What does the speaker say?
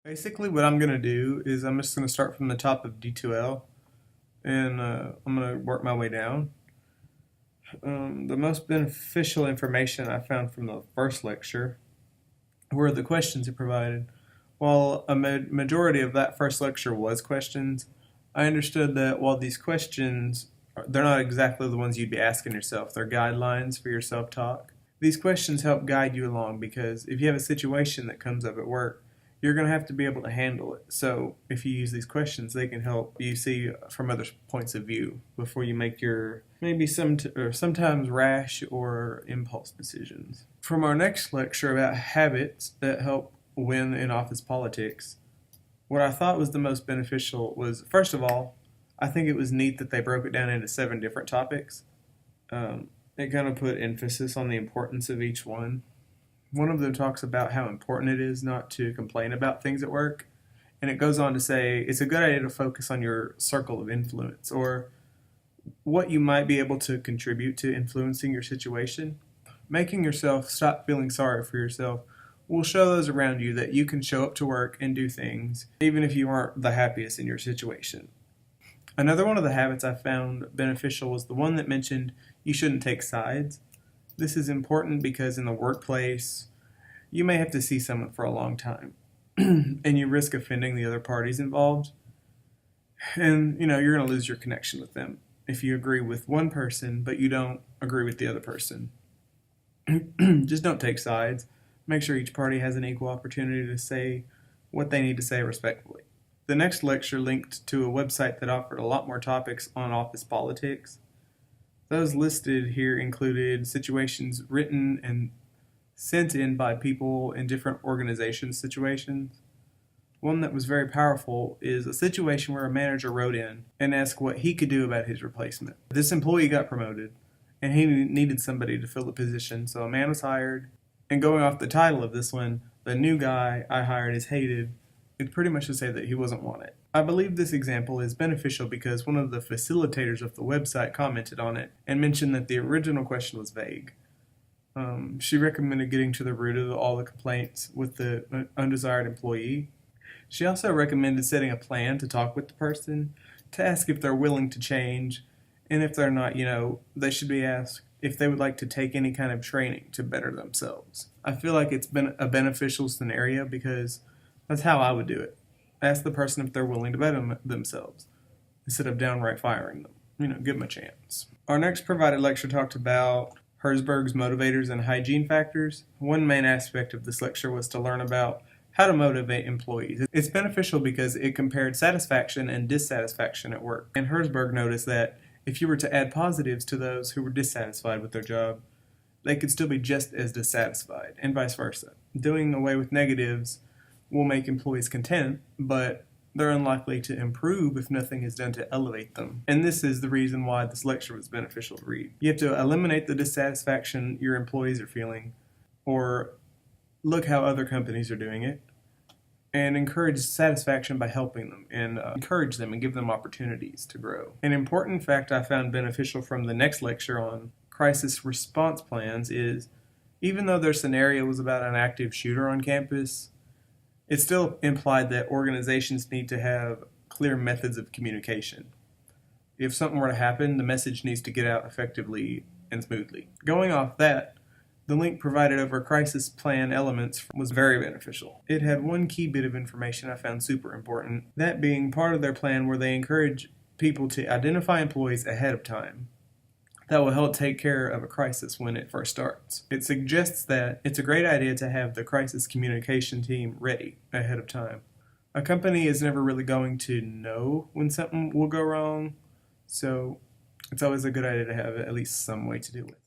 Basically, what I'm going to do is I'm just going to start from the top of D2L and I'm going to work my way down. The most beneficial information I found from the first lecture were the questions it provided. While a majority of that first lecture was questions, I understood that while these questions, they're not exactly the ones you'd be asking yourself, they're guidelines for your self-talk. These questions help guide you along because if you have a situation that comes up at work, you're going to have to be able to handle it. So if you use these questions, they can help you see from other points of view before you make your maybe sometimes rash or impulse decisions. From our next lecture about habits that help win in office politics, what I thought was the most beneficial was, first of all, I think it was neat that they broke it down into 7 different topics. It kind of put emphasis on the importance of each one. One of them talks about how important it is not to complain about things at work. And it goes on to say it's a good idea to focus on your circle of influence or what you might be able to contribute to influencing your situation. Making yourself stop feeling sorry for yourself will show those around you that you can show up to work and do things even if you aren't the happiest in your situation. Another one of the habits I found beneficial was the one that mentioned you shouldn't take sides. This is important because in the workplace, you may have to see someone for a long time, and you risk offending the other parties involved. And, you're going to lose your connection with them if you agree with one person, but you don't agree with the other person. Just don't take sides. Make sure each party has an equal opportunity to say what they need to say respectfully. The next lecture linked to a website that offered a lot more topics on office politics. Those listed here included situations written and sent in by people in different organization situations. One that was very powerful is a situation where a manager wrote in and asked what he could do about his replacement. This employee got promoted, and he needed somebody to fill the position, so a man was hired. And going off the title of this one, the new guy I hired is hated. It's pretty much to say that he wasn't wanted. I believe this example is beneficial because one of the facilitators of the website commented on it and mentioned that the original question was vague. She recommended getting to the root of all the complaints with the undesired employee. She also recommended setting a plan to talk with the person, to ask if they're willing to change, and if they're not, they should be asked if they would like to take any kind of training to better themselves. I feel like it's been a beneficial scenario because that's how I would do it. Ask the person if they're willing to better themselves instead of downright firing them. Give them a chance. Our next provided lecture talked about Herzberg's motivators and hygiene factors. One main aspect of this lecture was to learn about how to motivate employees. It's beneficial because it compared satisfaction and dissatisfaction at work. And Herzberg noticed that if you were to add positives to those who were dissatisfied with their job, they could still be just as dissatisfied, and vice versa. Doing away with negatives will make employees content, but they're unlikely to improve if nothing is done to elevate them. And this is the reason why this lecture was beneficial to read. You have to eliminate the dissatisfaction your employees are feeling, or look how other companies are doing it, and encourage satisfaction by helping them and encourage them and give them opportunities to grow. An important fact I found beneficial from the next lecture on crisis response plans is, even though their scenario was about an active shooter on campus, it still implied that organizations need to have clear methods of communication. If something were to happen, the message needs to get out effectively and smoothly. Going off that, the link provided over crisis plan elements was very beneficial. It had one key bit of information I found super important, that being part of their plan where they encourage people to identify employees ahead of time. That will help take care of a crisis when it first starts. It suggests that it's a great idea to have the crisis communication team ready ahead of time. A company is never really going to know when something will go wrong, so it's always a good idea to have at least some way to deal with it.